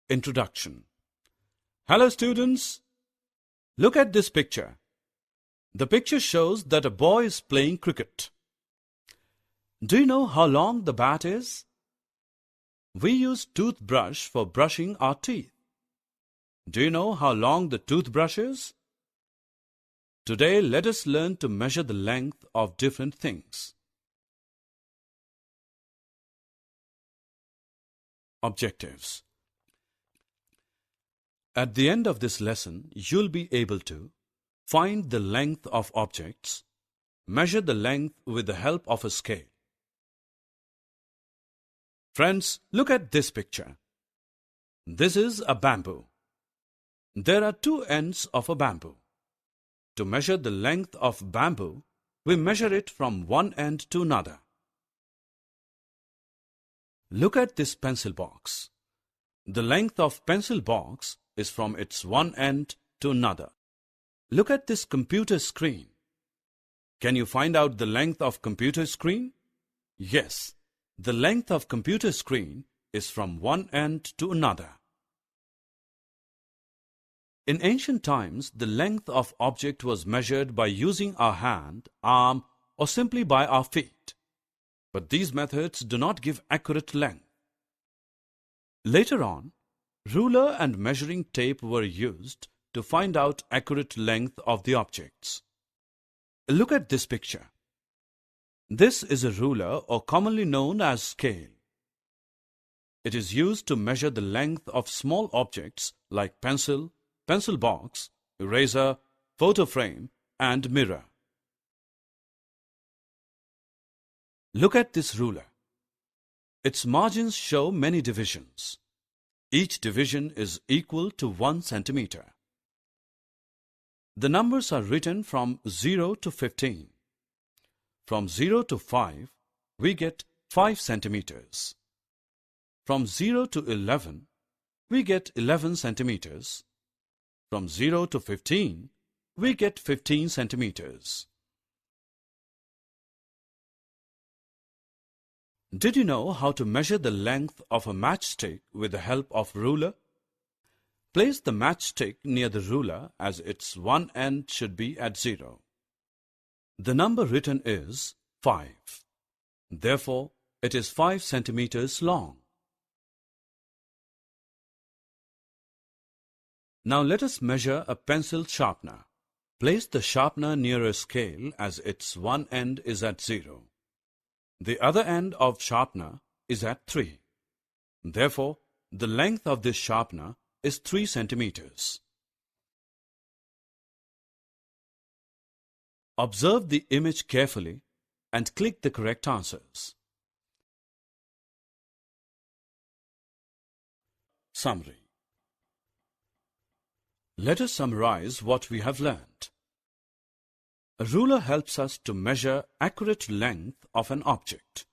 Introduction. Hello students, look at this picture. The picture shows that a boy is playing cricket. Do you know how long the bat is? We use toothbrush for brushing our teeth. Do you know how long the toothbrush is? Today let us learn to measure the length of different things. Objectives. At the end of this lesson, you'll be able to find the length of objects, measure the length with the help of a scale. Friends, look at this picture. This is a bamboo. There are two ends of a bamboo. To measure the length of bamboo, we measure it from one end to another. Look at this pencil box. The length of pencil box is from its one end to another. Look at this computer screen. Can you find out the length of computer screen? Yes, the length of computer screen is from one end to another. In ancient times, the length of object was measured by using our hand, arm, or simply by our feet. But these methods do not give accurate length. Later on, ruler and measuring tape were used to find out accurate length of the objects. Look at this picture. This is a ruler, or commonly known as scale. It is used to measure the length of small objects like pencil, pencil box, eraser, photo frame, and mirror. Look at this ruler. Its margins show many divisions. Each division is equal to 1 centimeter. The numbers are written from 0 to 15. From 0 to 5, we get 5 centimeters. From 0 to 11, we get 11 centimeters. From 0 to 15, we get 15 centimeters. Did you know how to measure the length of a matchstick with the help of ruler? Place the matchstick near the ruler as its one end should be at 0. The number written is 5. Therefore, it is 5 centimeters long. Now let us measure a pencil sharpener. Place the sharpener near a scale as its one end is at 0. The other end of sharpener is at 3. Therefore, the length of this sharpener is 3 centimeters. Observe the image carefully and click the correct answers. Summary. Let us summarize what we have learned. A ruler helps us to measure accurate length of an object.